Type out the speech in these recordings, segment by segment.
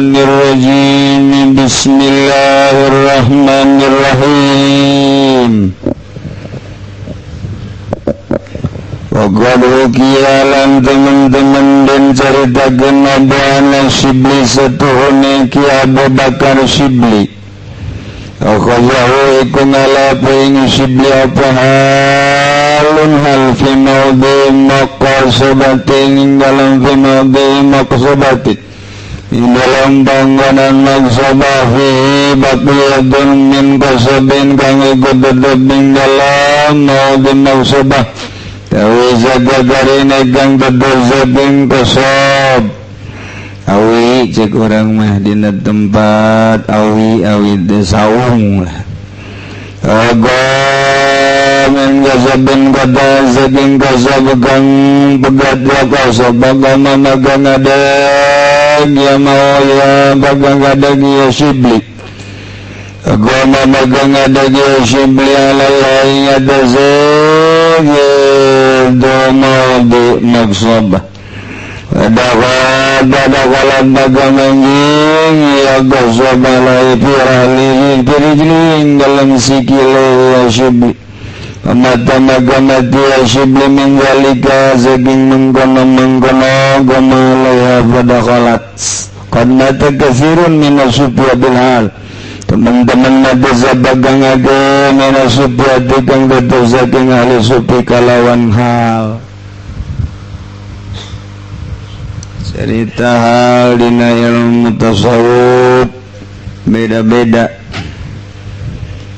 Minasyaitonirrajim. Bismillahirrahmanirrahim. Waqad kialan teman-teman dan ceritakan Nabi Shibli setuhune Ki Abu Bakar Shibli. Akhazahu iku ngalapu ing Shibli apa halun hal fi maudhi maqasabatin ing dalam fi maudhi maqasabatin ing dalam bangunan maqsabah fi baqiyatun min qasabin kang ikut tetep ing dalam maudhi maqsabah tawi zadagari negang tetep zabing qasab awi cek orang mah dina tempat awi desaung lah agamen kasabin kata saking kasab kang pegat wa kasab bagama magang adeg ya mau ya bagang adeg ya Shibli agama magang adeg ya Shibli alaihi adazeg ya domadu maksabah Badakalan bagamanging ya gasabalai piralihin pirijling dalam sikile ya Shibli Pamata magamati ya Shibli minggalika saking mengkono gamalaya badakalat Qad mata kathirun minasubya bilhal teman-teman mati sabagang ade minasubya tikang tetap saking ahli supi kalawan hal cerita hal dina ilmu tasawuf beda-beda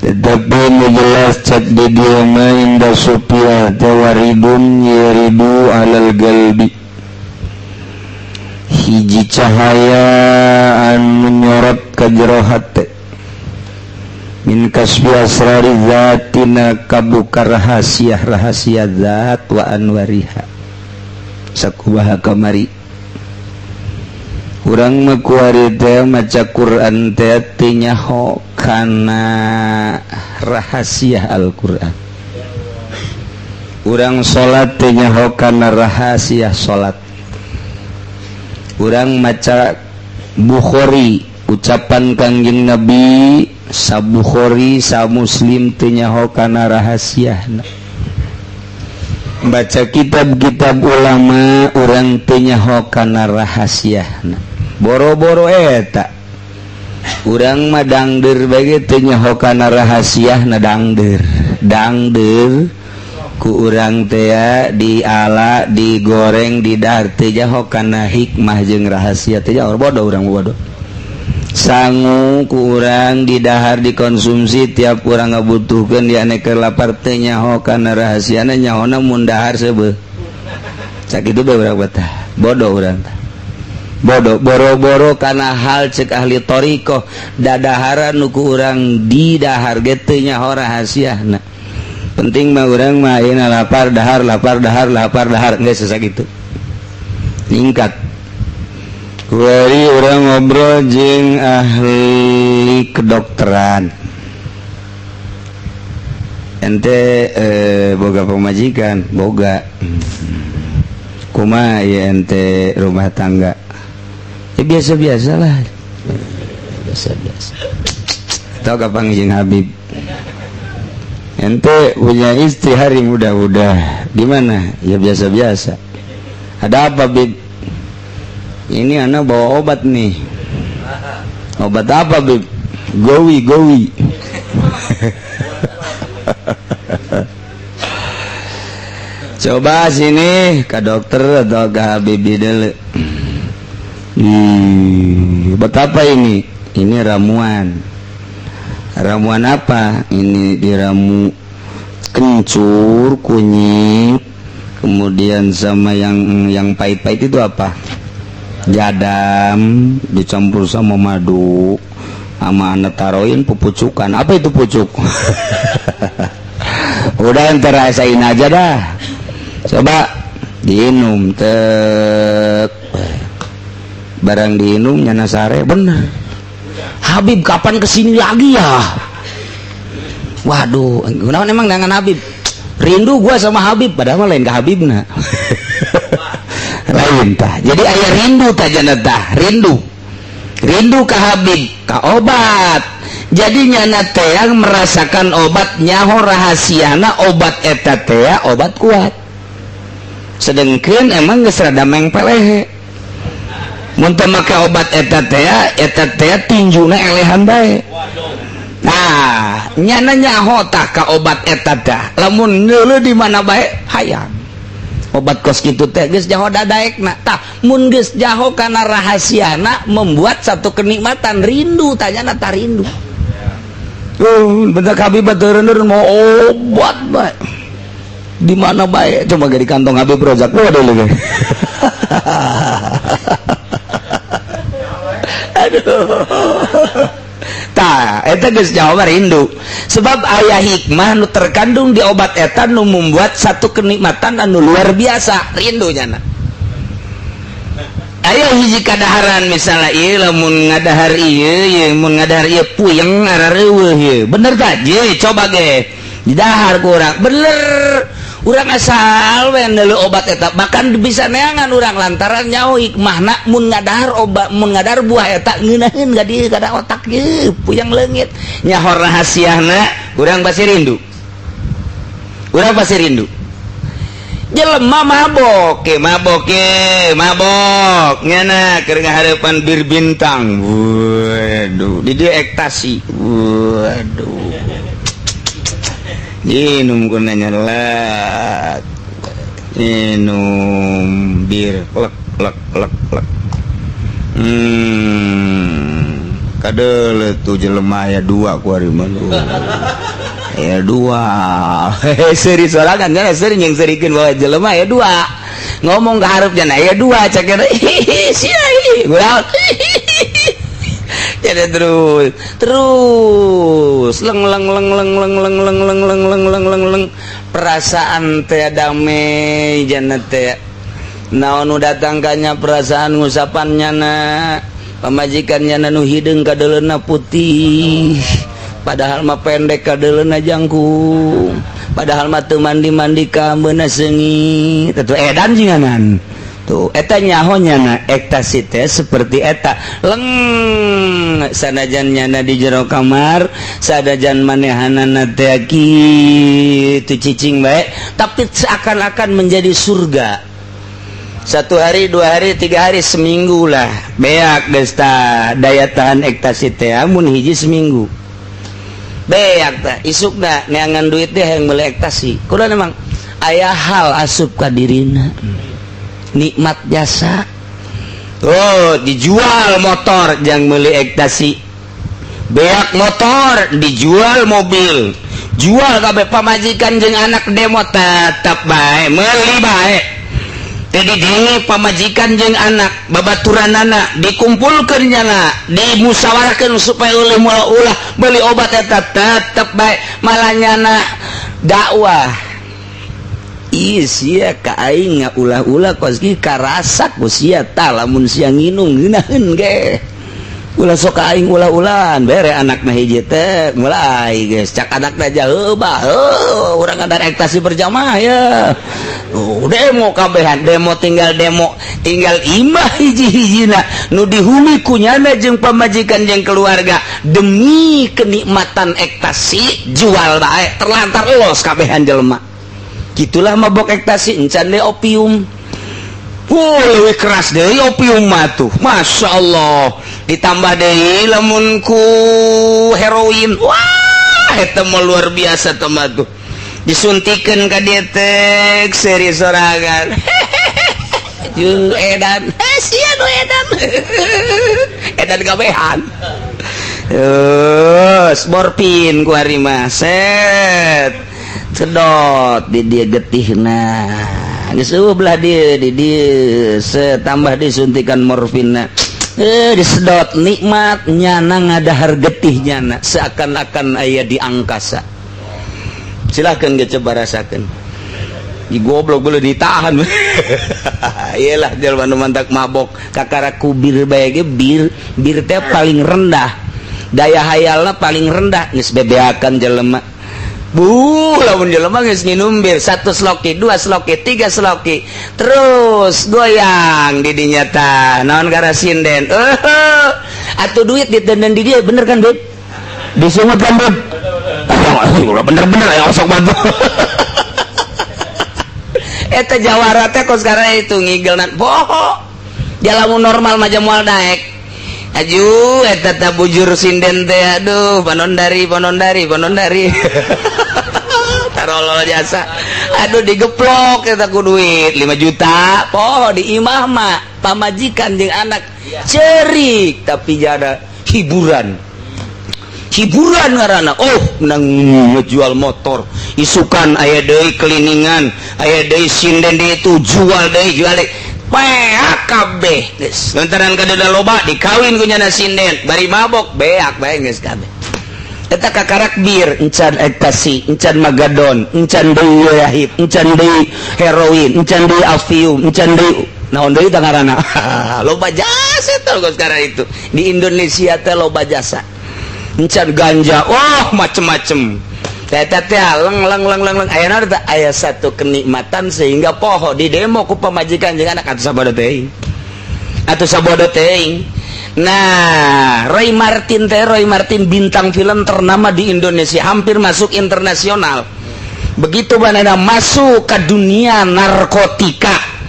tetapi menjelas cak di dia inda supya tawaridun yaridu alal galbi hiji cahaya anu nyorot ka jero hate min kasbi asrari zatina kabuka rahasia zat wa anwariha sakubaha kamari urang mekuari teh maca Quran teh tinyaho kana rahasia Al-Quran urang salat tinyaho kana rahasia salat urang maca Bukhari ucapan Kangjeng Nabi sa Bukhari sa Muslim tinyaho kana rahasiana baca kitab-kitab ulama urang tinyaho kana rahasiana boro-boro eta urang mah dangder bage teu nyaho kana rahasiana dangder ku urang teh diala digoreng didahar teu nyaho kana hikmah jeung rahasia teh bodoh urang bodoh sangu ku urang didahar dikonsumsi tiap urang ngabutuhkeun di ane keur lapar teu nyaho kana rahasiana nyahona mun dahar seubeuh sakitu bae urang betah bodoh urang teh bodoh boro-boro karena hal cek ahli toriko dadaharan nuku urang didahar gitu nyaho rahasia nah penting mah urang mah ayeuna lapar dahar nggak sesak gitu ningkat kuari urang ngobrol jeung ahli kedokteran ente boga pemajikan boga kumaha ya ente rumah tangga biasa-biasa lah biasa-biasa tau kapan jeung Habib ente punya istri hari muda-muda gimana ya biasa-biasa ada apa Bib ini anak bawa obat nih obat apa Bib gowi coba sini ke dokter atau ke Habib dulu betapa ini ramuan apa ini diramu kencur kunyit kemudian sama yang pahit-pahit itu apa jadam dicampur sama madu sama anak taroin pupucukan apa itu pucuk udah ntar rasain aja dah coba diinum barang diinum nyana sare bener Habib kapan kesini lagi ya waduh kenapa emang dengan Habib rindu gua sama Habib padahal lain ke Habib nah lain tah jadi ayah rindu tah janata rindu rindu ka Habib ka obat jadinya nate yang merasakan obat nyaho rahasiana obat eta teh obat kuat sedengkeun emang geus rada mengpelehe mun teu make obat eta teh tinjuna elehan bae nah nyana nyaho tah ka obat eta teh lamun ngeuleuh di mana bae hayang obat kos kitu teh geus jaho dadaekna tah mun geus jaho kana rahasiana membuat satu kenikmatan rindu tanyana tah rindu bentar Habib baturun mau obat bae di mana bae coba di kantong Habib Rozak waduh lu aduh tah eta geus jaho rindu sebab aya hikmah nu terkandung di obat eta nu membuat satu kenikmatan anu luar biasa rindunya na aya hiji kadaharan misalnya ieu lamun ngadahar ieu mun ngadahar ieu puyeng arareueuh ieu bener tah je coba ge didahar ku urang bener urang asal we neuleuh obat eta bahkan bisa neangan urang lantaran nyaho hikmahna mun ngadahar obat mun ngadahar buah eta ngeunaheun ka dieu ka otak ieu puyeng leungit nyaho rahasiana urang pasti rindu jelema mabok nyana keur ngahareupan bir bintang waduh di dieu ekstasi waduh minum kunanya lak minum bir lek kadele tuh jelema aya dua ku ari mah ya dua seri sorangan kan sering yang serikeun bawa jelema ya dua ngomong ke hareup ya dua cek sia ulah jadi terus leng perasaan teh damai jana teh naon nu datangkannya perasaan ngusapannya na pamajikannya nu hideung kadeleuna putih padahal mah pendek kadeleuna jangkung padahal mah teu mandi ka beuna seungit atuh edan jinganan tuh eta nyahonya na ekstasi teh seperti eta leng sanajan nyana di jero kamar sanajan manehanana teh kitu cicing bae tapi seakan-akan menjadi surga 1 hari 2 hari 3 hari seminggu lah beak geus tah daya tahan ekstasi teh mun hiji seminggu beak tah isukna neangan duit teh hayang meuli ekstasi kudu memang aya hal asup ka dirina nikmat jasa dijual motor jang meuli ekstasi beak motor dijual mobil jual kabeh pamajikan jeung anak demo tetep bae meuli bae jadi dingi pamajikan jeung anak babaturanana dikumpulkeun nyana dimusyawarahkeun supaya ulah beli obat eta tetep bae malah nyana dakwah sia ka aing ngaulah-ulah koski karasa ku sia tah lamun sia nginum ngeunaheun ge ulah sok aing ulah-ulan bere anakna hiji teh mulai geus cak anakna jaheubah urang ngadar ekstasi berjamaah ya demo kabehan demo tinggal imah hiji-hijina nu dihumi kunyana jeung pamajikan jeung keluarga demi kenikmatan ekstasi jual bae terlantar los kabehan jelema gitulah mabok ekstasi encan de opium leuwih keras deui opium mah tuh masya Allah ditambah deui lamun ku heroin wah eta mah luar biasa teh mah tuh disuntikeun ka dieu teh seri sorangan jeung edan sia nu edan gabehan morfin ku ari mah set sedot di dia getihna geus belah dia di dia setambah disuntikan morfinna disedot nikmat nyana ngadahar getihnya na seakan-akan aya di angkasa silahkan ge coba rasakeun di goblok boleh ditahan iyalah jalma nu mantak mabok kakara kubir bae ge bir teh paling rendah daya hayalna paling rendah geus bebeakan jelema lamun jelema geus nginum bir 1 sloki 2 sloki 3 sloki terus goyang di dinya tah naon gara sinden Atuh duit ditendang di dia bener kan, Beb? Disungut kan, Beb? Bener-bener ya osok bantu. Eta jawara teh kos sekarang itu ngigelnan poho. Jalamu normal mah moal daek. Aju eta teh bujur sinden teh aduh panondari. Tarolol jasa. Aduh digeplok eta ku duit 5 juta. Poho di imah mah pamajikan jeung anak cerik tapi jada hiburan ngaranna. Menang ngejual motor isukan aya deui keliningan aya deui sinden di itu jual deui kabeh geus lantaran kadeda loba dikawin ku nyana sinden bari mabok beak bae geus kabeh eta kakarak bir encan ekstasi encan magadon encan deui yahib encan deui heroin encan deui afium encan deui naon deui tah ngaranna loba jasa teh sekarang itu di Indonesia teh loba jasa encan ganja macem-macem eta teh leng ayeuna teh aya satu kenikmatan sehingga poho di demo ku pamajikan jeung anak atuh sabodo teuing. Nah, Roy Martin bintang film ternama di Indonesia, hampir masuk internasional. Begitu banana masuk ke dunia narkotika.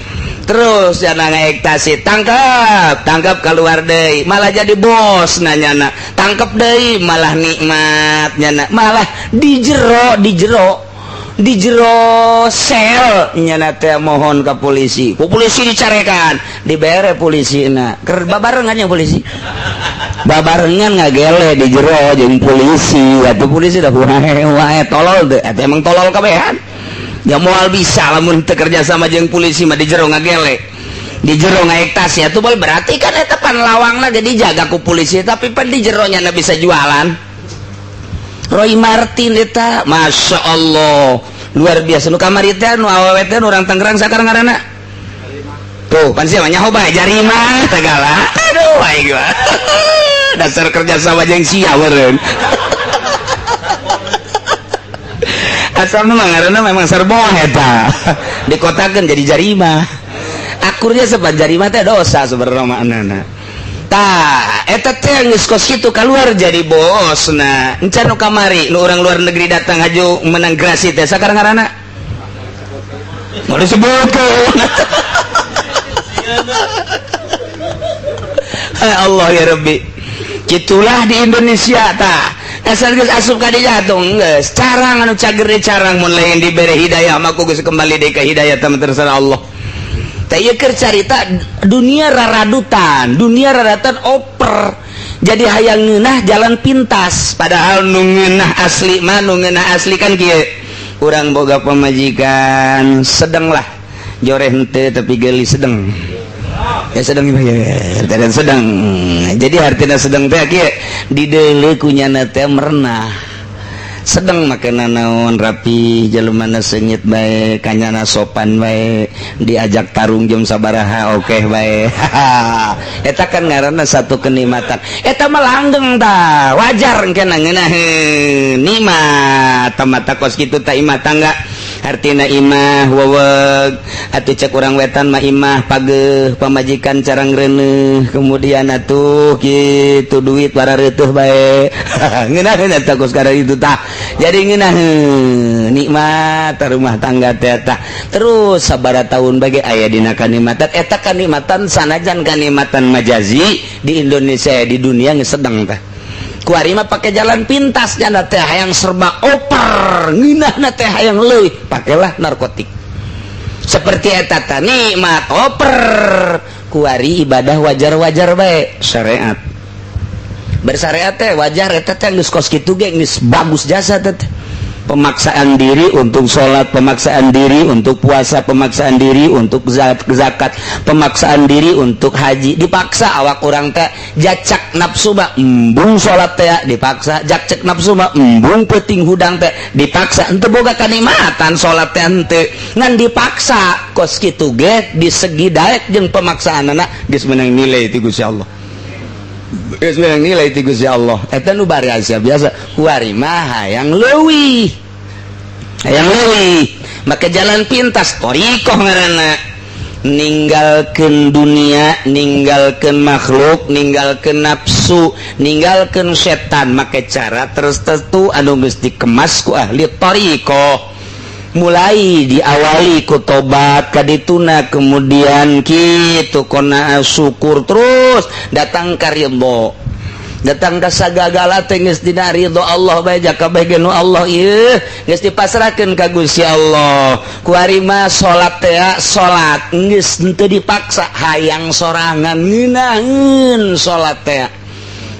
Terus jangan ekstasi, tangkap keluar deui, malah jadi bos nanyana. Tangkap deui malah nikmat nyana, malah di jero sel nyana teh mohon ke polisi. Ku polisi dicarekan, dibere polisina. Keur babarengan nya polisi. Babarengan ngagele di jero jeung polisi. Atuh polisi dah wae tolol teh, eta emang tolol kabehan. Ya moal bisa lamun teu kerja sama jeung polisi mah di jero ngagele. Di jero ngaektasi atuh berarti kan eta pan lawangna jadi jaga ku polisi tapi pan di jero nya bisa jualan. Roy Martin eta Masya Allah luar biasa nu kamari teh nu awewe teh urang Tangerang sakarang ngaranna tuh pan sia nyaho bae Jarima segala aduh aing gua dasar kerja sama jeung sia meureun asalna mah ngaranna memang serboh eta dikotakeun jadi Jarima akurnya sebab Jarima teh dosa sebenarnya maknana. Tah eta teh geus kos kitu keluar jadi bos. Nah encan nu kamari nu urang luar negeri datang haju menang grasi teh sakarang ngaranna mau disebutkeun Allah ya Rabbi kitulah di Indonesia tah asal geus asup ka dinya atuh geus carang anu cager carang mun lain dibere hidayah mah ku geus kembali deui ka hidayah teh terserah Allah. Ieu keur carita dunia raradutan oper jadi hayang ngeunah jalan pintas padahal nu ngeunah asli mah nu ngeunah asli kan kieu urang boga pamajikan sedeng lah joreh henteu tapi geulis sedeng ya sedeng ya sedeng jadi artina sedeng teh kieu dideuleu ku nyana teh merenah sedang makan naon rapi jelema seungit bae kanyana sopan bae diajak tarung jam sabaraha oke bae eta kan ngaranna satu kenikmatan eta mah langgeng tah wajar engkena ngeunaheun nikmat tamata kos kitu tah imah tangga artina imah weweg atuh cek urang wetan mah imah pageuh pamajikan carang reuneuh kemudian atuh kitu duit warareutuh bae ngeunaheun eta kos karena itu tah jadi ngeunaheun nikmat rumah tangga teh tah terus sabaraha taun bage aya dina kanikmatan eta kanikmatan sanajan kanikmatan majazi di Indonesia di dunia geus sedeng tah kuari mah pake jalan pintas nya teh hayang serba oper ngeunahna teh hayang leuwih pakailah narkotik seperti eta teh nikmat oper kuari ibadah wajar-wajar bae syariat bersyariat teh wajar eta teh geus kos kitu ge geus bagus jasa teh pemaksaan diri untuk sholat, pemaksaan diri untuk puasa, pemaksaan diri untuk zakat, pemaksaan diri untuk haji dipaksa awak kurang teh jacak nafsu mah embung sholat teh dipaksa jacak nafsu mah embung peuting hudang teh dipaksa henteu boga kanikmatan sholat teh henteu ngan dipaksa kos kitu ge di segi daek jeung pemaksaanna geus meunang nilai ti Gusti Allah geus meunang nilai ti Gusti Allah eta nu bari biasa kuari mah hayang leuwih maka jalan pintas torikoh ngaranna ninggalkeun dunia, ninggalkeun makhluk, ninggalkeun nafsu, ninggalkeun setan, make cara tertentu anu geus dikemas ku ahli thariqah. Mulai diawali ku tobat kadituna, kemudian kitu qanaah syukur, terus datang ka ridho, datang ka sagala teh geus dina ridho Allah bae, kabeh ge nu Allah ieu geus dipasrahkeun ka Gusti Allah. Ku ari mah salat teh salat geus teu dipaksa, hayang sorangan ngeunaheun salat teh,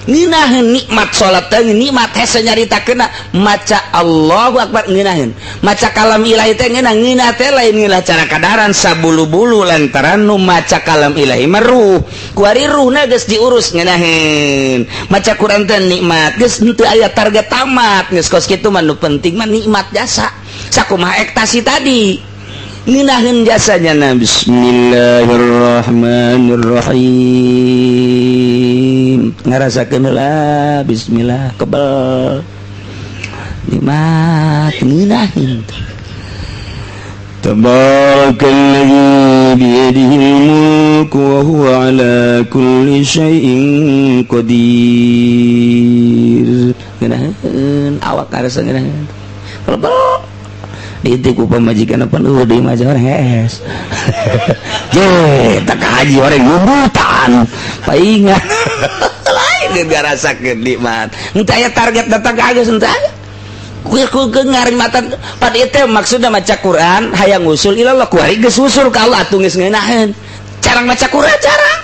ngeunaheun nikmat salat teh, nikmat hese nyaritakeunna maca Allahu Akbar ngeunaheun, maca kalam ilahi teh ngeunah teh lain ngeunah cara kadaran sabulu-bulu lantaran nu maca kalam ilahi mah ruh, ku ari ruhna geus diurus ngeunaheun. Maca Quran teh nikmat geus teu aya target tamat, geus kos kitu mah nu penting mah nikmat jasa sakumaha ekstasi tadi ngeunaheun jasanya. Nah, bismillahirrahmanirrahim, ngarasakeun heula bismillah kebal nikmat ngeunaheun. Tabarakalladzi biyadihil mulku wa huwa ala kulli syai'in qadir. Ngeunaheun awak karasa ngeunaheun kebal diitiku pemajikan apa lu di major hes je tak haji orang ngubutan paingan lain gak rasakeun nikmat entah ya target datang kagak entah ku ngarimatan pada itu maksudnya maca Quran hayang usul ilallah ku ari geus usul ka Allah atuh geus ngeunaheun carang maca Quran carang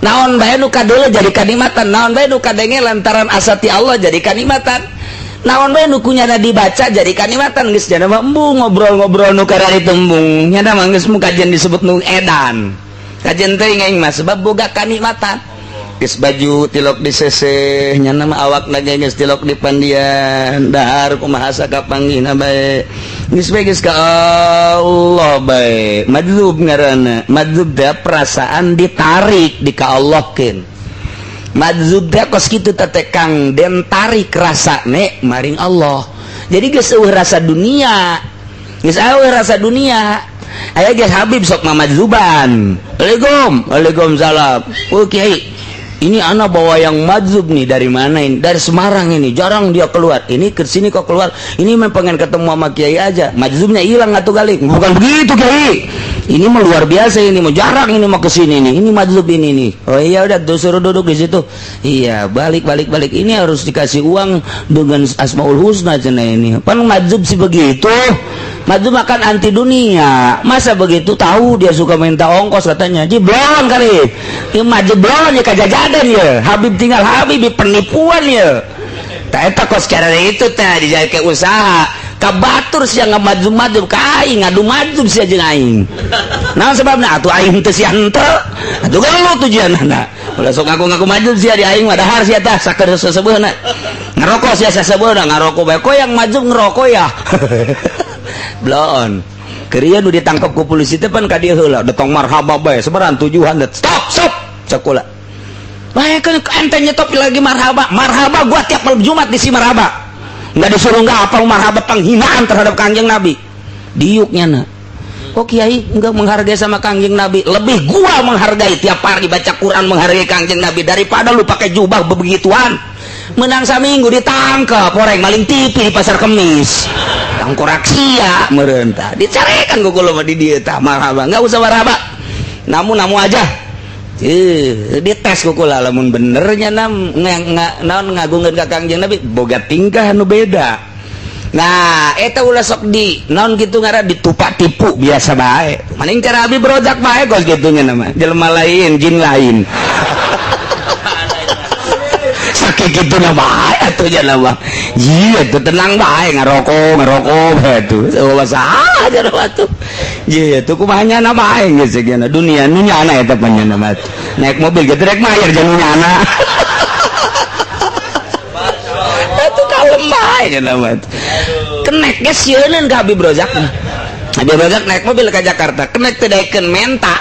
naon bae nu kadeuleu jadi kanikmatan, naon bae nu kadenge lantaran asati Allah jadi kanikmatan, naon bae nu kunyana dibaca jadi kanikmatan. Geus jana mah embung ngobrol-ngobrol nu karari tembung nya mah geus mu kajian disebut nu edan kajian teh aing mah sebab boga kanikmatan. Geus baju tilok di seseh nya mah awak lagi geus tilok di pandian dahar kumaha sakapanggihna bae geus bae geus ka Allah bae. Madzub ngaranna, madzub teh perasaan ditarik di ka Allahkeun. Madzub teh kos kitu teh kang den tarik rasane maring Allah. Jadi geus eueuh rasa dunia, geus eueuh rasa dunia. Aya geus Habib sok mamadzuban. Waalaikumsalam. Oh Kiai, ini anak bawa yang madzub nih dari mana ini? Dari Semarang ini, jarang dia keluar. Ini ke sini kok keluar. Ini memang pengen ketemu sama Kiai aja. Madzubnya hilang atuh kali. Bukan begitu Kiai. Ini mah luar biasa ini, mau jarang ini mau ke sini nih. Ini madzub ini nih. Oh iya udah tuh suruh duduk di situ. Iya, balik. Ini harus dikasih uang dengan Asmaul Husna cenah ini. Pan madzub sih begitu. Madzub makan anti dunia. Masa begitu tahu dia suka minta ongkos katanya. Jiblon kali. Ieu madzub blon ya kajajadan ya. Habib tinggal Habib penipuan ya. Tak eta kos cara itu teh dijadikan ke usaha. Kabatur sia ngamadzub-madzub ka aing ngadu madzub sia jeung aing. Naon sebabna atuh aing teu sia henteu. Atuh geuleuh tujuanna. Ulah sok ngaku-ngaku madzub sia di aing mah dahar sia tah saker seseubeuna. Ngarokok sia seseubeuna ngarokok bae ko yang madzub ngerokok ya. Blon. Keur nu ditangkap ku polisi teh pan ka dieu heula datang marhaba bae sebaran tujuan. Stop cekula. Bae kan ente nyetop lagi marhaba gua tiap malam Jumat di si marhaba. Nggak disuruh nggak apa marhaba penghinaan terhadap Kangjeng Nabi diuknya na. Kok Kiai nggak menghargai sama Kangjeng Nabi? Lebih gua menghargai tiap hari baca Quran menghargai Kangjeng Nabi daripada lu pakai jubah begituan. Menang saminggu ditangkap orang maling TV di pasar Kemis tangkorak sia merentah dicarekan gua kalau di dia tah marhaba nggak usah marhaba namu aja. Dites kukula lamun benernya naon ngagungeun ka Kangjeng Nabi boga tingkah anu beda. Nah eta ulah sok di naon kitu ngaran ditupak tipu biasa bae. Maning cara Habib Rojak bae kos kitu nya nama jelema lain jin lain. Sakit kitu na bae atuh nya nama. Ieu atuh tenang bae ngarokok atuh. Saha saha aja atuh. Ieu atuh kumaha nya na bae geus segana dunia nyana eta panjana mah. Naik mobil gedrek mayar janunyana. Atuh kalem bae nya mah. Kenek ge sieun ka Habib Rojak. Habib Rojak naik mobil ke Jakarta, kenek teh daekeun menta.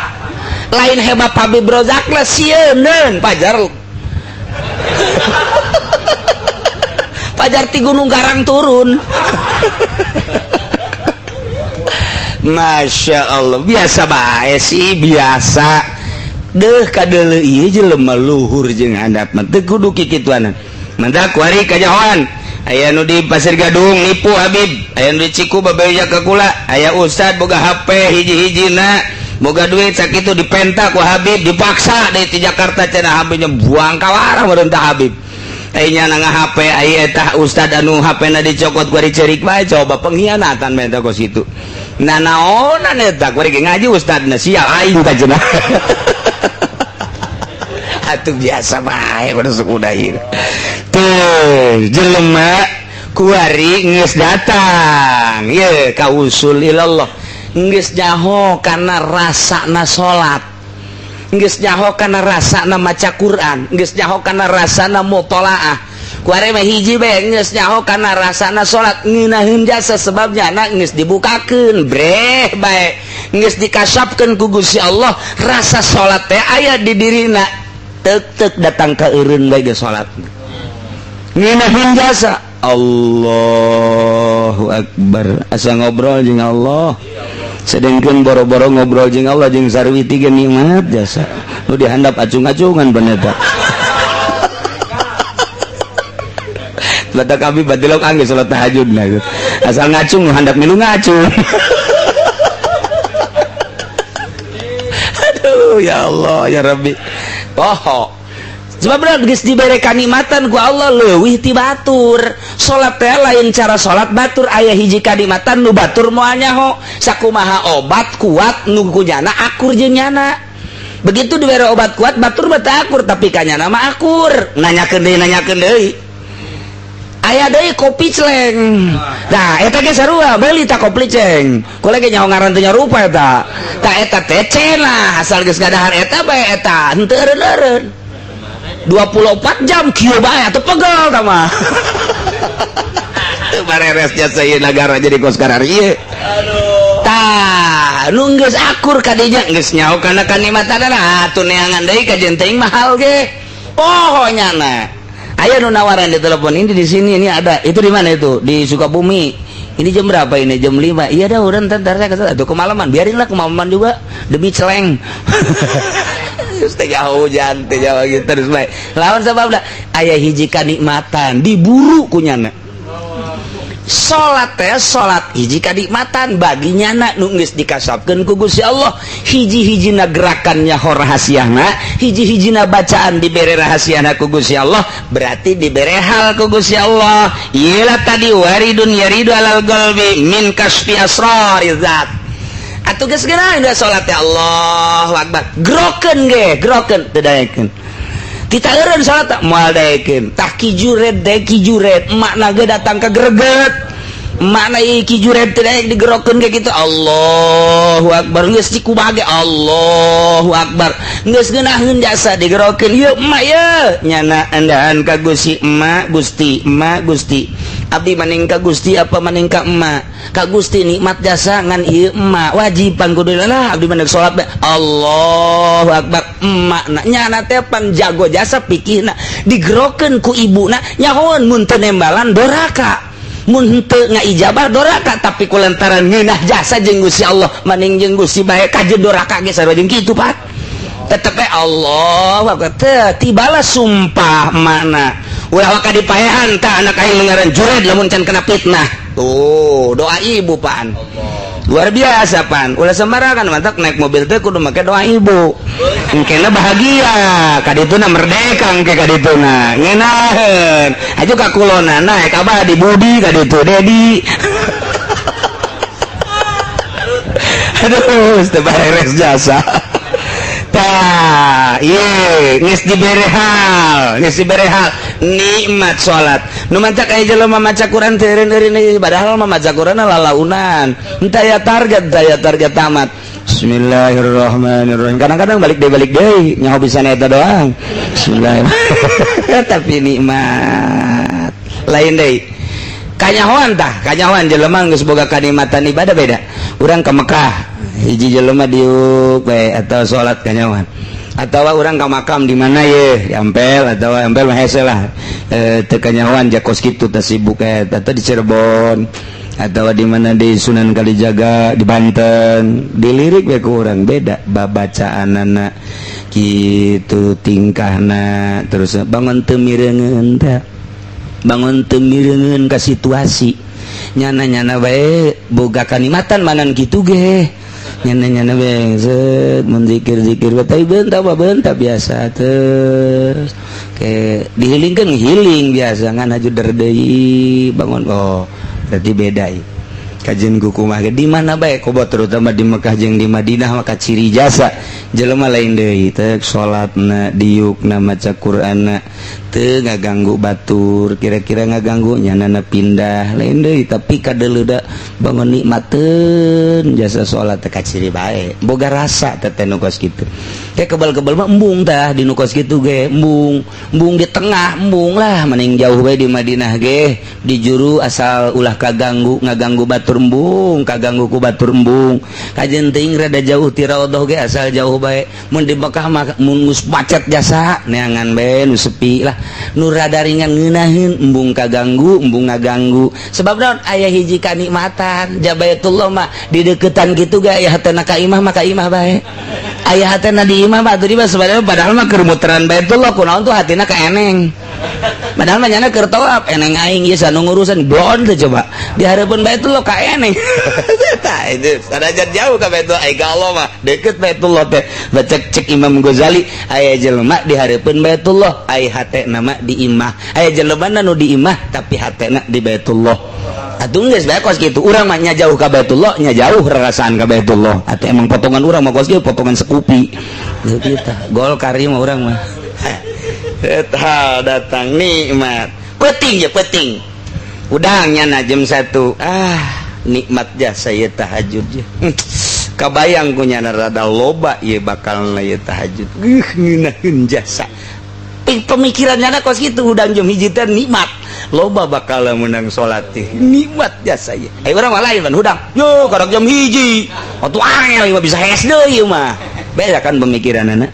Lain hebat Habib Rojak lah sieun pajar. Pajar ti Gunung Garang turun. Masya Allah biasa bae sih biasa deh kadele ieu jelema luhur jeung handap mah teu kudu kikituanan mantak kuari kajahoan aya nu di Pasir Gadung nipu Habib aya nu di Ciku babeja ka kula aya ustad boga HP hiji-hijina boga duit sakitu dipentak ku Habib dipaksa deui ti Jakarta cenah Habibnya buang kawarang meureun tah Habib aya nya HP aya tah ustad anu HP-na dicokot ku ari ceurik bae coba pengkhianatan mah eta kos kitu nah naonan eta ku ari ngaji ustadna sial aing tah cenah atuh biasa bae kudu sukuda ieu tuh jelema kuari geus datang ye ka usul ilallah geus nyaho kana rasana salat geus nyaho kana rasana maca Quran geus nyaho kana rasana mutolaah kuari mah hiji bae geus nyaho kana rasana salat ngeunaheun jasa sebabnya anak geus dibukakeun breh bae geus dikasapkeun ku Gusti Allah rasa salat teh aya di dirina tek datang ke eureun bae geus salat ngeunaheun jasa Allahu Akbar asa ngobrol jeung Allah sedengkeun boro-boro ngobrol jeung Allah jeung sarwi tiga nikmat jasa nu dihandap acung-acungan bener tah badak kami badilok angge salat tahajud na asal ngacung handap milu ngacung aduh ya Allah ya Rabbi sebab berat geus dibere kanikmatan ku Allah leuwih ti batur salat teh lain cara salat batur aya hiji kanikmatan nu batur moal nyaho sakumaha obat kuat nu kunyana akur jeung nyana begitu dibere obat kuat batur mah teu akur tapi kanyana mah akur nanyakeun deui aya deui kopi celeng nah eta ge sarua beuli ta kopi celeng kula ge nyaho ngaran teh nyarupa eta tah eta teh cenah asal geus ngadahar eta bae eta henteu eureun 24 jam kieu bae atuh pegel tah mah bareres jasa ieu nagara jadi kos karar ieu tah nu geus akur ka dinya geus nyaho kana kanikmatanna atuh neangan deui ka jeung teuing mahal ge pohonya na aya nu nawaran di telepon ini di sini ini ada itu di mana itu di Sukabumi ini jam berapa ini jam 5 iya dah udah ntar saya kata tuh kemalaman biarinlah kemalaman juga demi celeng tega hujan tega gitu terus baik lawan sebab dah aya hiji kanikmatan diburu kunyana salat teh salat hiji kanikmatan bagi nyana nu geus dikasapkeun ku Gusti Allah hiji-hijina gerakannya rahasiana hiji-hijina bacaan dibere rahasiana ku Gusti Allah berarti dibere hal ku Gusti Allah iyalah tadi waridun yaridu alal qalbi min kasfi asrarizat atuh geus geuna salat teh Allahu akbar grokeun ge grokeun teu daekeun kita eureun salat tak moal daekeun tah kijuret deh kijuret makna ge datang ke greget makna ieu kijuret teh daek digerokeun ge kitu Allahu akbar geus dikumaha ge Allahu akbar geus geunaheun jasa digerokeun ieu emak ye nyana andahan ka Gusti emak Gusti abdi maning ka Gusti apa maning ka emak ka Gusti nikmat jasa ngan ieu emak wajiban kudu lah abdi maning salat Allahu akbar emakna nyana teh pan jago jasa pikirna digerokeun ku ibuna nyahoon mun teu nembalan doraka mun henteu ngaijabah doraka tapi kulantaran ngeunah jasa jeung Gusti Allah maning jeung Gusti bae kajeun doraka ge sarua jeung kitu Pak tetep Allah teh tibalah sumpah mana ulah ka dipaehan tah anak aing ngaran jured lamun can kena fitnah tuh doa ibu Pan luar biasa Pan ulah sembarangan mantak naik mobil teh kudu make doa ibu engkena bahagia kadituna merdeka engke kadituna ngeunaheun aju ka kulona naik abah di budi kaditu dedi aduh teu beres jasa tah ieu geus dibere hal nikmat salat nu mancak aya jelema maca Quran teu eureun-eureun padahal mah maca Quran lalaunan henteu aya target tamat bismillahirrahmanirrahim kadang-kadang balik deui nyaho bisa eta doang bismillahirrahmanirrahim tapi nikmat lain deui kanyahoan jelema geus boga kanikmatan ibadah beda urang ka Mekah hiji jelema diuk bae atau salat kanyahoan atau urang ka makam di mana ye di Ampel atau Ampel mah hese lah teu kanyahoan jakos kitu teh sibuk eta teh di Cirebon atau di mana di Sunan Kalijaga di Banten dilirik we kurang beda babacaan anak gitu tingkahna terus bangun teu mireungeun teh bangun teu mireungeun ka situasi nyana-nyana bae boga kanikmatan manan kitu ge nyana-nyana bae set mun zikir-zikir tapi bentar biasa terus ke dihilingkeun hiling biasa ngan hajuder deui bangun oh berarti beda kajian kukumah di mana bae kobot terutama di Mekah jeung di Madinah maka ciri jasa jelema lain deui teu salatna diukna maca Qur'anna teu ngaganggu batur kira-kira ngaganggu nyanana pindah lain deui tapi kadeuleuda bangun nikmateun jasa salat teh ciri bae boga rasa teh nu kos kitu kayak kebal-kebal mah embung tah di nu kos kitu ge embung di tengah embung lah mending jauh bae di Madinah ge di juru asal ulah kaganggu ngaganggu batur embung kaganggu ku batur embung kajian teuing rada jauh ti raudhah ge asal jauh bae mun di Mekah mah mun geus macet jasa neangan bae nu sepi lah nu rada ringan ngeunaheun embung kaganggu embung ngaganggu sebab naon aya hiji kanikmatan Jabaitullah mah di deukeutan kitu ge aya hatena ka imah mah ka imah bae aya hatena di imah batu di sebenarnya padahal mah keur muteran Baitullah kunaon tuh hatina ka eneng padahal mah nyana keur tawaf eneng aing ieu sanu ngurusan blon teh coba di hareupeun Baitullah ka eneng tah itu sadajat jauh ka Baitullah ai ka Allah mah deukeut Baitullah teh cek Imam Ghazali aya jelema di hareupeun Baitullah ai hatena mah di imah aya jelema nu di imah tapi hatena di Baitullah atuh geus bae kos kitu urang mah nya jauh ka Baitullah nya jauh rarasaan ka Baitullah atuh emang potongan urang mah kos kitu potongan sekupi kita gol kari mah urang mah eta datang nikmat penting ya penting udangnya na jam 1 nikmat jasa ieu tahajud je kabayang ku nyana rada loba ieu bakalna ieu tahajud ngeunaheun jasa pemikirannya na kos kitu udang jam hiji teh nikmat loba bakal menang salat teh nikmat jasa ieu urang mah lain pan hudang yo karek jam hiji atuh angel bisa hes deui mah beda kan pemikiranna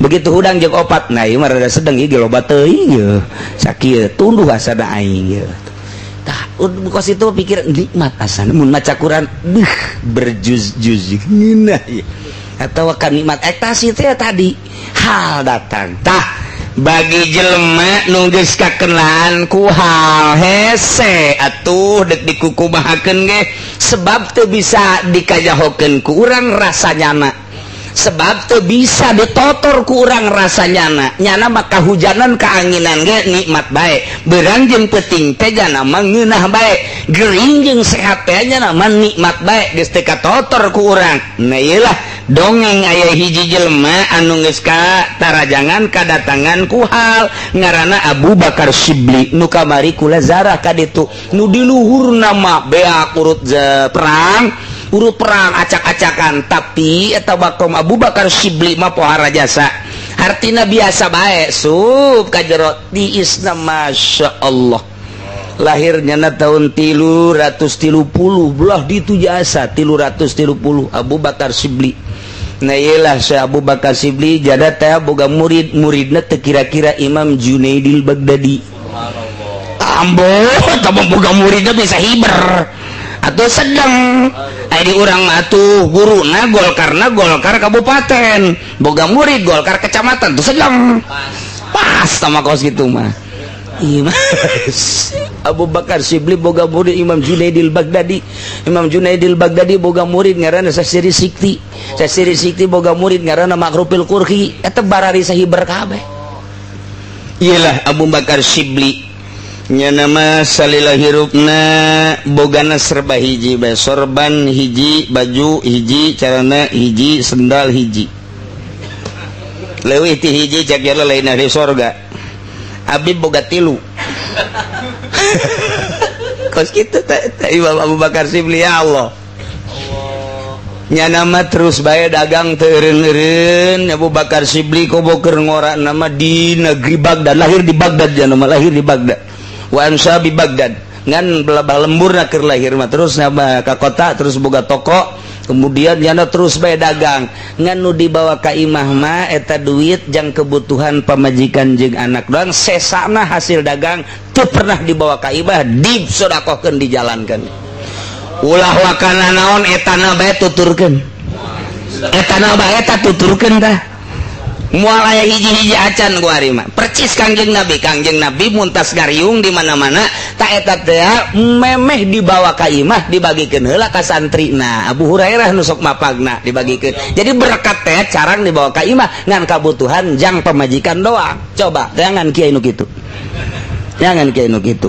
begitu hudang jeung opat nah ieu mah rada sedeng ieu loba teuing ieu sakieu tunduh asana aing ieu tah kos itu pikiran nikmat asana mun maca Quran berjuz-juz ngeunah ieu atawa kan nikmat ekstasi teh tadi hal datang tah bagi jelema nu geus kakenalan ku hal hese atuh dek dikukumahakeun ge sebab teu bisa dikajahokeun ku urang rasanyana sebab teu bisa ditotor ku urang rasanyana nyana mah kahujanan kaanginan ge nikmat bae beurang jeung peuting teh jana mah ngeunah bae geuring jeung sehat teh nyana mah nikmat bae geus teu katotor ku urang nah ieulah dongeng aya hiji jelema anu geus katarajangan kadatangan ku hal ngaranna Abu Bakar Shibli nu kamari kula zarah ka ditu nu di luhurna mah beak urut urut perang acak-acakan tapi eta bakom Abu Bakar Shibli mah pohara jasa artina biasa bae sub ka jero tiisna masyaallah lahirnya na tahun 330 belah ditu jasa 330 Abu Bakar Shibli nah iyalah Syekh Abu Bakar Shibli jada teh boga muridna teh kira-kira Imam Junaidil Baghdadi ambo tambah boga muridna bisa hiber atau sedang di urang atuh guruna Golkar kabupaten boga murid Golkar kecamatan tuh sedang pas sama kos gitu mah Abu Bakar Shibli boga murid Imam Junaidil Baghdadi boga murid ngaranna Sasiri Sikti boga murid ngaranna Makrufil Qurhi eta barari sahiber kabeh iyalah Abu Bakar Shibli nya nama salila hirupna bogana serba hiji bae sorban hiji baju hiji carana hiji sendal hiji leuwih ti hiji cak yalla lain dari sorga abdi boga tilu kos kitu Imam Abu Bakar Shibli ya Allah nya nama terus bae dagang teu eureun-eureun Abu Bakar Shibli koboker ngora nama di negeri Baghdad lahir di Baghdad nya nama lahir di Baghdad wa ansa bi Baghdad ngan belabah lemburna keur lahir mah terus nama ka kota terus boga toko kemudian nyana terus bae dagang ngan nu dibawa ka imah mah eta duit jang kebutuhan pamajikan jeung anak doang sesana hasil dagang teu pernah dibawa ka imah disedekahkeun dijalankan ulah wakana naon etana bae tuturkeun etana bae eta tuturkeun tah moal aya hiji-hiji acan kuari mah percis Kangjeng Nabi muntas ngariung di mana-mana ta eta teh memeh dibawa ka imah dibagikeun heula ka santrina Abu Hurairah nu sok mapagna dibagikeun jadi berkat teh carang dibawa ka imah ngan kabutuhan jang pamajikan doang coba jangan kiai nu kitu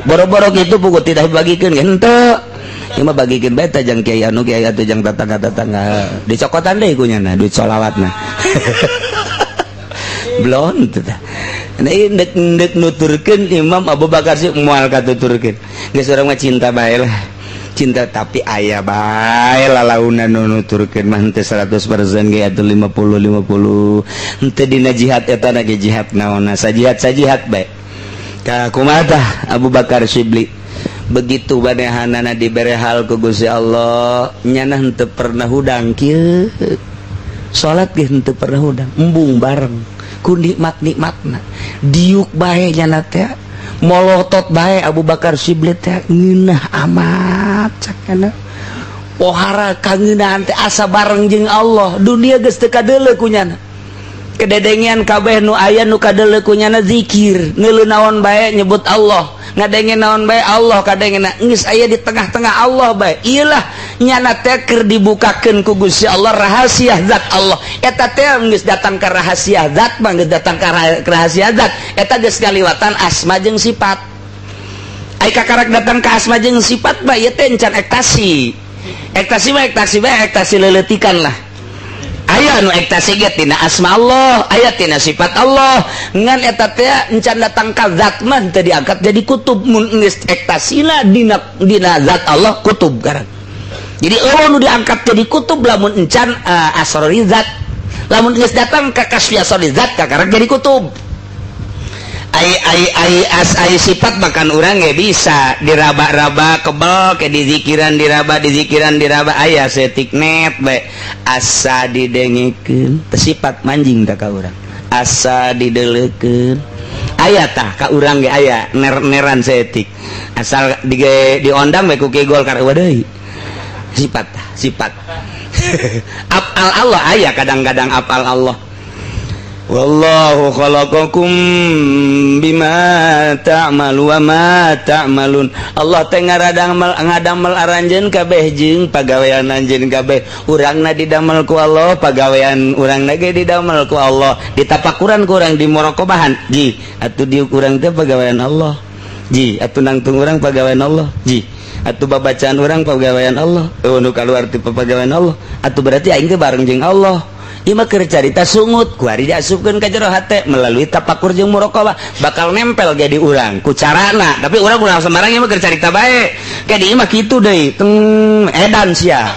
boro-boro kitu puguh tidak dibagikeun kan henteu ieu mah bagikeun bae teh jang kiai atuh jang tetangga dicokotan deui kunyana duit sholawatna belum teh nah indek nuturkeun Imam Abu Bakar sih moal katuturkeun geus urang mah cinta bae lah cinta tapi aya bae lalauna nu nuturkeun mah teu 100% ge atuh 50 henteu dina jihad eta na ge jihad naonna sajihat bae ka kumaha Abu Bakar Syibli begitu banehanana dibere hal ku Gusti Allah nyana henteu pernah hudang kieu salat ge henteu pernah hudang embung bareng ku nikmat-nikmatna diuk bae nyana teh molotot bae Abu Bakar Syibli teh ngeunah amat cakana pohara kangeunaan teh asa bareng jeung Allah dunia geus teu kadeuleu ku nyana kededengian kabeh nu aya nu kadeuleu ku nyana zikir ngeuleuh naon bae nyebut Allah ngadengen naon bae Allah kadengena geus aya di tengah-tengah Allah bae iyalah nyana teh keur dibukakeun ku Gusti Allah rahasia zat Allah eta teh geus datang ka rahasia zat mah geus datang ka rahasia zat eta geus kaliwatan asma jeung sifat ai kakarak datang ka asma jeung sifat bae ieu teh encan ekstasi leuletikan lah aya nu ekstasi ge tina asma Allah aya tina sifat Allah ngan eta teh encan datang ka zat mah teu diangkat jadi kutub mun geus ekstasina dina zat Allah kutub garang jadi eueuh nu diangkat jadi kutub lamun encan asrori zat lamun geus datang ka kasfi asrori zat kakarak jadi kutub ai sifat makan urang ge bisa diraba-raba kebal ke dizikiran diraba aya setik net bae asa didengikeun teu sifat manjing tah ka urang asa dideleukeun aya tah ka urang ge aya neran setik asal diondang bae ku kegol karewa deui sifat apal Allah aya kadang-kadang apal Allah wallahu khalaqakum bima ta'malu wa ma ta'malun Allah teh ngadamel aranjeun kabeh jeung pagawean anjeun kabeh urangna didamel ku Allah pagawean urangna ge didamel ku Allah ditapakuran ku urang di muraqabahan ji atuh diuk urang teh pagawean Allah ji atuh nangtung urang pagawean Allah ji atuh babacaan urang pagawean Allah nu kaluar ti pagawean Allah atuh berarti aing teh bareng jeung Allah ieu mah keur carita sungut kuari diasupkeun ka jero hate melalui tapakur jeung muraqabah bakal nempel jadi urang ku carana tapi urang kunaon sembarang ieu mah keur carita bae ka dieu mah kitu deui edan sia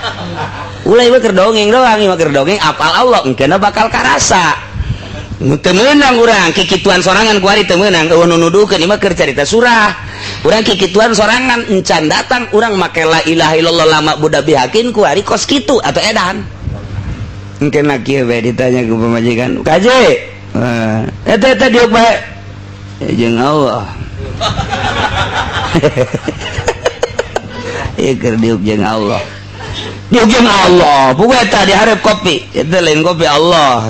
ulah ieu keur dongeng doang ieu mah keur dongeng apal Allah engkeuna bakal karasa teu meunang urang kikituan sorangan kuari teu meunang eueuh nu nuduhkeun ieu mah keur carita surah urang kikituan sorangan encan datang urang make la ilaha illallah lama budak bihakin kuari kos kitu atau edan mungkin lagi bae ditanya ke pemajikan kaje eta diuk bae jeung Allah keur diuk jeung Allah pokoknya eta dihareup kopi eta lain kopi Allah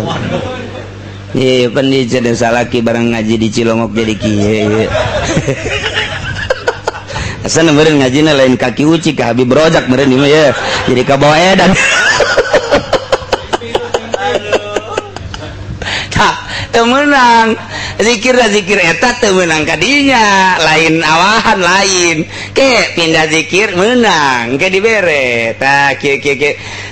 ieu pan di cenah salaki bareng ngaji di Cilongok jadi kieu asana meureun ngajina lain kaki uci ka Habib Rojak meureun ieu mah ya jadi ka bawa edan temenang zikir eta temenang kadinya lain awahan lain ke pindah zikir menang ke dibere tak ke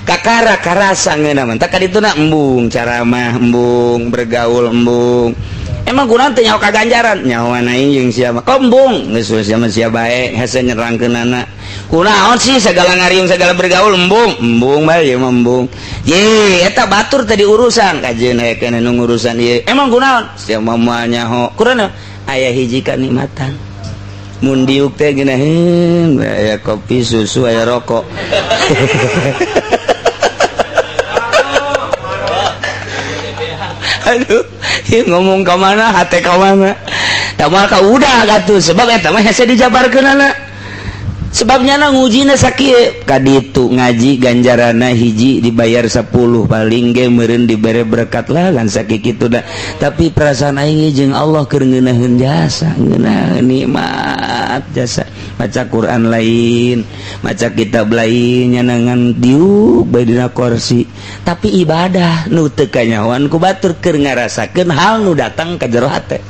kakara karasa ngeuna tak kadituna embung caramah embung bergaul embung emang kunaon teh nyawa kaganjaran nyawa aing jeung sia mah kombung geus sama sia bae hese nyerangkeunana kunaon sih segala ngariung segala bergaul embung bae ieu mah embung ye eta batur tadi urusan kajeun aya kana nu ngurusan ieu emang kunaon sia mah nyaho kurana aya hiji kanikmatan mun diuk teh geunaheun aya kopi susu aya rokok aduh ngomong ke mana hate ke mana tak mal ka udah gatuh sebab eta mah hese dijabarkeunana sebabnya na ngujina sakit kaditu ngaji ganjarana hiji dibayar 10 paling ge meureun dibere berkat lah kan sakit kitu da. Tapi perasaan aing jeung Allah keur ngeunaheun jasa ngeunaheun nikmat jasa maca Quran lain maca kitab lain nyanangan diuk bae dina kursi tapi ibadah nu teu kanyahoan ku batur keur ngarasakeun hal nu datang ka jero hate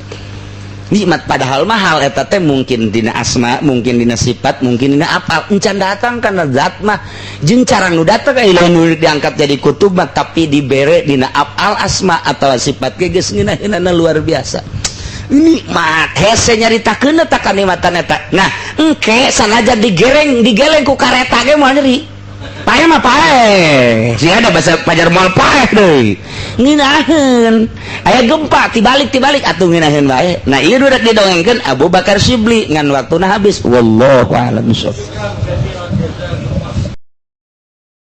nikmat padahal mahal eta teh mungkin dina asma mungkin dina sifat mungkin dina apal encan datang kana zat mah jeung cara nu datang ilmu diangkat jadi kutub mah tapi dibere dina apal asma atau sifat ge geus ngeunaheunana luar biasa nikmat hese nyaritakeun eta kanikmatan eta nah engke sanajan digeleng ku kareta ge moal nyeri pae mah pae sih ada bahasa pajar moal pae deui ngeunaheun aya gempa tibalik atuh ngeunaheun bae nah ieu udah didongengkeun Abu Bakar Syibli ngan waktuna habis wallahu a'lam bishawab.